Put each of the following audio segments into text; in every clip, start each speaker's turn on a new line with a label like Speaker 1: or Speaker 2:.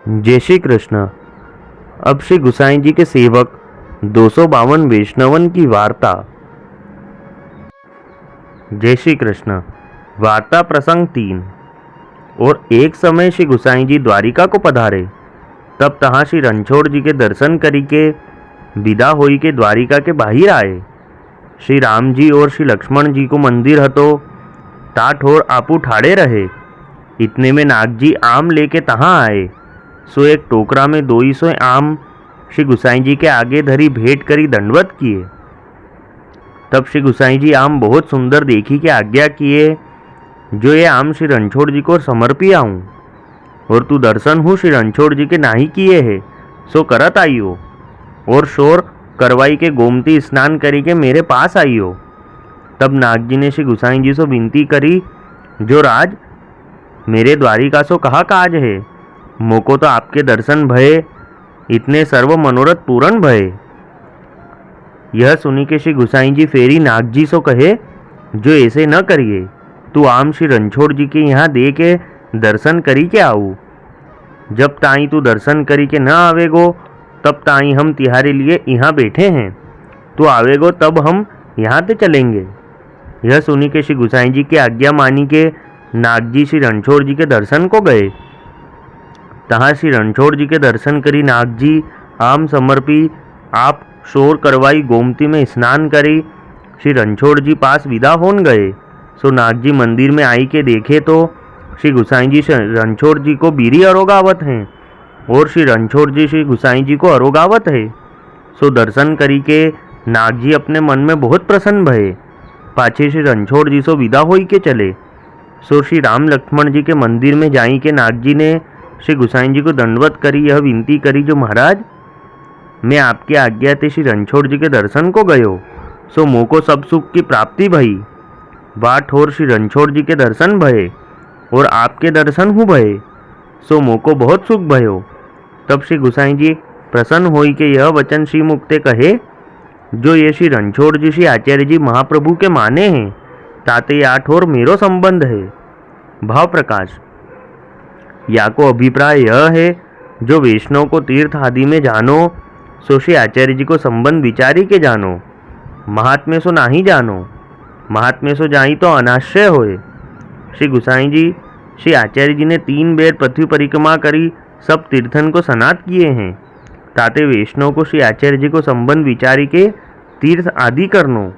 Speaker 1: जय श्री कृष्ण। अब श्री गुसाई जी के सेवक 252 वैष्णवन की वार्ता। जय श्री कृष्ण। वार्ता प्रसंग 3। और एक समय श्री गुसाई जी द्वारिका को पधारे, तब तहाँ श्री रणछोड़ जी के दर्शन करी के विदा होई के द्वारिका के बाहिर आए। श्री राम जी और श्री लक्ष्मण जी को मंदिर हतो, ता ठोर आपू ठाड़े रहे। इतने में नाग जी आम लेके तहाँ आए। सो एक टोकरा में 200 आम श्री गुसाई जी के आगे धरी भेंट करी दंडवत किए। तब श्री गुसाई जी आम बहुत सुंदर देखी के आज्ञा किए, जो ये आम श्री रणछोड़ जी को समर्पी आऊँ, और तू दर्शन हूँ श्री रणछोड़ जी के नाही किए है, सो करत आइयो, और शोर करवाई के गोमती स्नान करी के मेरे पास आइयो। तब नाग जी ने श्री गुसाई जी से विनती करी, जो राज मेरे द्वारिका सो कहा काज है, मोको तो आपके दर्शन भये, इतने सर्व मनोरथ पूर्ण भये। यह सुनी के श्री गुसाई जी फेरी नाग जी सो कहे, जो ऐसे न करिए, तू आम श्री रणछोड़ जी के यहाँ दे के दर्शन करी के आऊ। जब ताई तू दर्शन करी के न आवेगो, तब ताई हम तिहारे लिए यहाँ बैठे हैं, तू आवेगो तब हम यहाँ से चलेंगे। यह सुनी के श्री गुसाई जी की आज्ञा मानी के नाग जी श्री रणछोड़ जी के दर्शन को गए। तहाँ श्री रणछोड़ जी के दर्शन करी नाग जी आम समर्पी आप शोर करवाई गोमती में स्नान करी श्री रणछोड़ जी पास विदा होन गए। सो नाग जी मंदिर में आई के देखे तो श्री गुसाई जी रणछोड़ जी को बीरी अरोगावत हैं, और श्री रणछोड़ जी श्री गुसाई जी को अरोगावत है। सो दर्शन करी के नाग जी अपने मन में बहुत प्रसन्न भये। पाछे श्री रणछोड़ जी सो विदा होई के चले। सो श्री राम लक्ष्मण जी के मंदिर में जाई के नाग जी ने श्री गुसाई जी को दंडवत करी, यह विनती करी, जो महाराज मैं आपकी आज्ञा ते श्री रणछोड़ जी के दर्शन को गयो, सो मोको सब सुख की प्राप्ति भई। बाट और श्री रणछोड़ जी के दर्शन भये, और आपके दर्शन हूँ भये, सो मोको बहुत सुख भयो। तब श्री गुसाई जी प्रसन्न होई के यह वचन श्री मुक्ते कहे, जो ये श्री रणछोड़ जी श्री आचार्य जी महाप्रभु के माने हैं, ताते आठ और मेरो संबंध है। भाव प्रकाश। या को अभिप्राय यह है, जो वैष्णव को तीर्थ आदि में जानो, सो श्री आचार्य जी को संबंध विचारी के जानो। महात्म्य सो नाही जानो, महात्म्य सो जाई तो अनाश्रय होए। श्री गुसाई जी श्री आचार्य जी ने 3 बेर पृथ्वी परिक्रमा करी सब तीर्थन को सनात किए हैं, ताते वैष्णव को श्री आचार्य जी को संबंध विचारी के तीर्थ आदि करनो।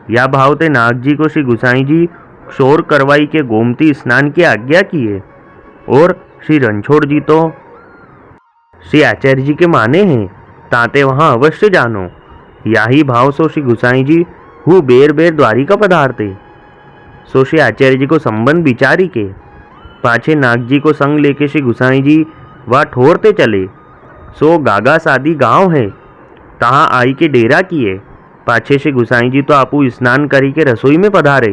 Speaker 1: या भावते नाग जी को श्री गुसाई जी शोर करवाई के गोमती स्नान की आज्ञा किए, और श्री रणछोड़ जी तो श्री आचार्य जी के माने हैं, ताते वहाँ अवश्य जानो। याही भाव सो श्री गुसाई जी हु बेर बेर द्वारिका पधारते। सो श्री आचार्य जी को संबंध विचारी के पाछे नाग जी को संग लेके श्री गुसाई जी वह ठोरते चले। सो गागा सादी गांव है, तहाँ आई के डेरा किए। पाछे श्री गुसाई जी तो आपू स्नान करी के रसोई में पधारे।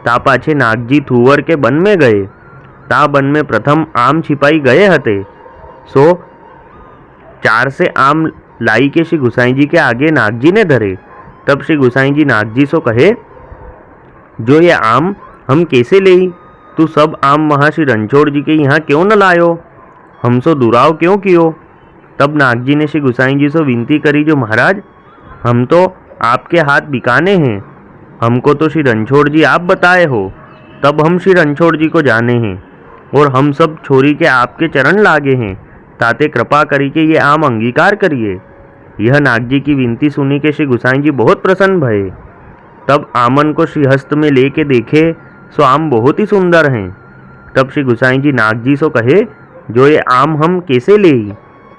Speaker 1: ता पाछे नाग जी थुवर के वन में गए। ता वन में प्रथम आम छिपाई गए हते। सो 4 से आम लाई के श्री गुसाई जी के आगे नाग जी ने धरे। तब श्री गुसाई जी नाग जी सो कहे, जो ये आम हम कैसे ले, तू सब आम वहाँ श्री रणछोड़ जी के यहाँ क्यों न लायो, हम सो दुराव क्यों कियो। तब नाग जी ने श्री गुसाई जी से विनती करी, जो महाराज हम तो आपके हाथ बिकाने हैं, हमको तो श्री रणछोड़ जी आप बताए हो, तब हम श्री रणछोड़ जी को जाने हैं, और हम सब छोरी के आपके चरण लागे हैं, ताते कृपा करी के ये आम अंगीकार करिए। यह नाग जी की विनती सुनी के श्री गुसाई जी बहुत प्रसन्न भये। तब आमन को श्री हस्त में लेके देखे, सो आम बहुत ही सुंदर हैं। तब श्री गुसाई जी नाग जी सो कहे, जो ये आम हम कैसे ले,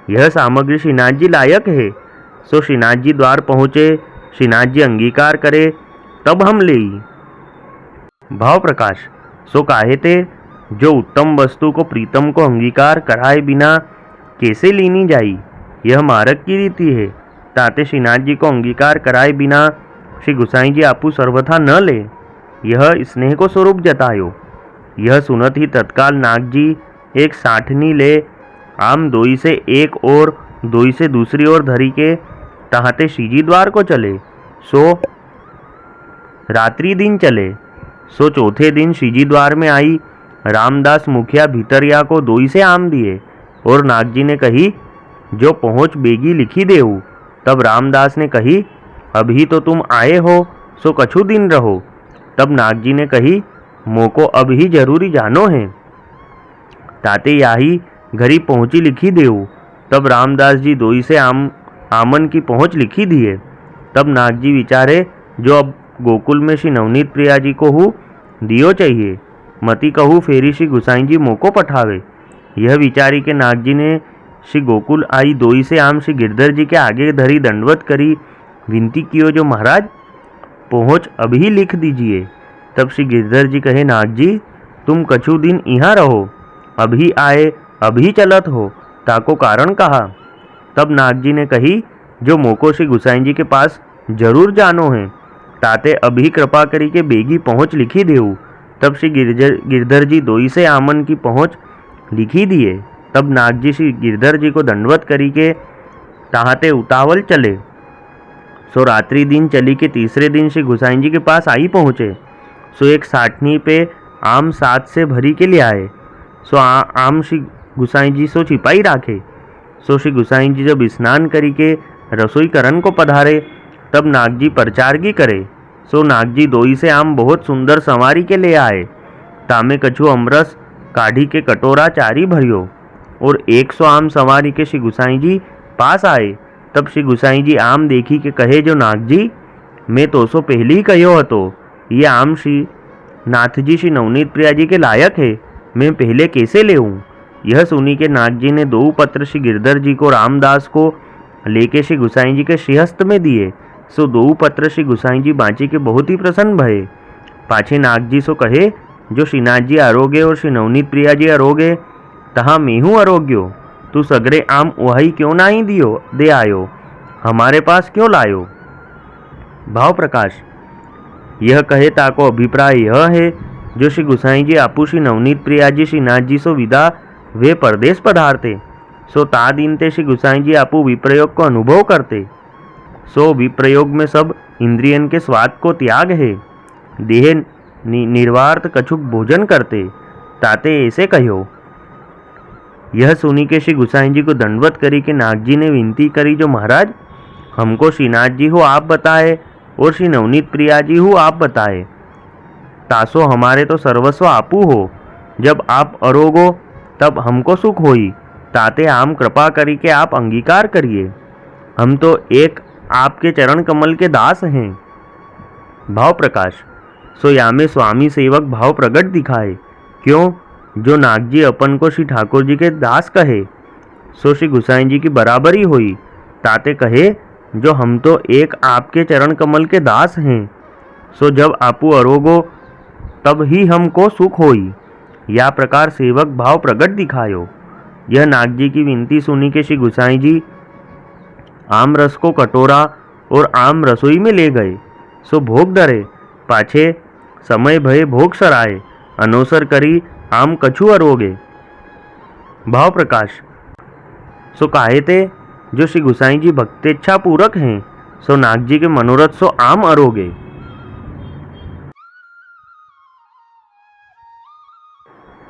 Speaker 1: यह सामग्री श्रीनाथ जी लायक है। सो श्रीनाथ जी द्वार पहुँचे, श्रीनाथ जी अंगीकार करे, तब हम ले। भाव प्रकाश। सो काहे ते, जो उत्तम वस्तु को प्रीतम को अंगीकार कराए बिना कैसे लीनी जाई, यह मार्ग की रीति है। ताते श्रीनाथ जी को अंगीकार कराए बिना श्री गुसाई जी आपू सर्वथा न ले, यह स्नेह को स्वरूप जतायो। यह सुनत ही तत्काल नाग जी एक साठनी ले आम दोई से एक और दोई से दूसरी ओर धरी के तहाते श्रीजी द्वार को चले। सो रात्रि दिन चले। सो चौथे दिन श्रीजी द्वार में आई रामदास मुखिया भीतरिया को 2 से आम दिए। और नाग जी ने कही, जो पहुँच बेगी लिखी देऊ। तब रामदास ने कही, अभी तो तुम आए हो, सो कछु दिन रहो। तब नाग जी ने कही, मोको अभी जरूरी जानो है, ताते याही घरी पहुँची लिखी देऊ। तब रामदास जी दोई से आमन की पहुँच लिखी दिए। तब नाग जी विचारे, जो अब गोकुल में श्री नवनीत प्रिया जी को हूँ दियो चाहिए, मती कहूँ फेरी श्री गुसाई जी मोको पठावे। यह विचारी के नाग जी ने श्री गोकुल आई दोई से आम श्री गिरधर जी के आगे धरी दंडवत करी, विनती कियो, जो महाराज पहुँच अभी लिख दीजिए। तब श्री गिरधर जी कहे, नाग जी तुम कछु दिन यहाँ रहो, अभी आए अभी चलत हो, ताको कारण कहा। तब नाग जी ने कही, जो मोको श्री गुसाई जी के पास जरूर जानो है, ताते अभी कृपा करी के बेगी पहुँच लिखी देऊ। तब श्री गिरधर जी दोई से आमन की पहुँच लिखी दिए। तब नाग जी श्री गिरधर जी को दंडवत करी के ताहते उतावल चले। सो रात्रि दिन चली के तीसरे दिन श्री गुसाई जी के पास आई पहुँचे। सो एक साठनी पे आम सात से भरी के ले आए। सो आम श्री गुसाई जी सो छिपाई राखे। सो श्री गुसाई जी जब स्नान करी के रसोई करन को पधारे, तब नाग जी परचारगी करे। सो नाग जी दोई से आम बहुत सुंदर संवारी के ले आए। तामे कछु अमरस काढ़ी के कटोरा चारी भरियो और 100 आम संवारी के श्री गुसाई जी पास आए। तब श्री गुसाई जी आम देखी के कहे, जो नाग जी मैं तो सो पहले ही कहो हतो, ये आम श्री नाथ जी श्री नवनीत प्रिया जी के लायक है, मैं पहले कैसे लेऊं। यह सुनी के नाग जी ने 2 पत्र श्री गिरधर जी को रामदास को लेके श्री गुसाई जी के श्रीहस्त में दिए। सो 2 पत्र श्री गुसाई जी बाँची के बहुत ही प्रसन्न भये। पाछे नाग जी सो कहे, जो श्रीनाथ जी आरोग्य और श्री नवनीत प्रिया जी आरोग्य, तहाँ मेहू आरोग्यो, तू सगरे आम वही क्यों नहीं दियो दे आयो, हमारे पास क्यों लायो। भाव प्रकाश। यह कहे ताको अभिप्राय यह है, जो श्री गुसाई जी आपू श्री नवनीत प्रिया जी श्रीनाथ जी सो विदा वे परदेश पधारते। सो ता दिन ते श्री गुसाई जी आपू विप्रयोग को अनुभव करते। सो विप्रयोग में सब इंद्रियन के स्वाद को त्याग है, देह निर्वार्थ कछुक भोजन करते, ताते ऐसे कहो। यह सुनी के श्री गुसाई जी को दंडवत करी के नाग जी ने विनती करी, जो महाराज हमको श्रीनाथ जी हो आप बताए और श्री नवनीत प्रिया जी हो आप बताए, तासो हमारे तो सर्वस्व आपू हो। जब आप अरोगो तब हमको सुख होई, ताते आम कृपा करी के आप अंगीकार करिए। हम तो एक आपके चरण कमल के दास हैं। भाव प्रकाश। सो यामे स्वामी सेवक भाव प्रगट दिखाए, क्यों, जो नाग जी अपन को श्री ठाकुर जी के दास कहे, सो श्री गुसाई जी की बराबरी हुई। ताते कहे, जो हम तो एक आपके चरण कमल के दास हैं, सो जब आपू अरोगो तब ही हमको सुख होई। या प्रकार सेवक भाव प्रगट दिखायो। यह नाग जी की विनती सुनी के श्री गुसाई जी आम रस को कटोरा और आम रसोई में ले गए। सो भोग धरे, पाछे समय भय भोग सराय, अनोसर करी आम कछु अरोगे। भाव प्रकाश। सो काहे ते, जो श्री गुसाई जी भक्तेच्छा पूरक हैं, सो नाग जी के मनोरथ सो आम अरोगे।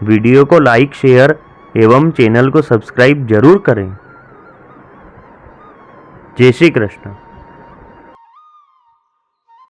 Speaker 1: वीडियो को लाइक, शेयर एवं चैनल को सब्सक्राइब जरूर करें। जय श्री कृष्ण।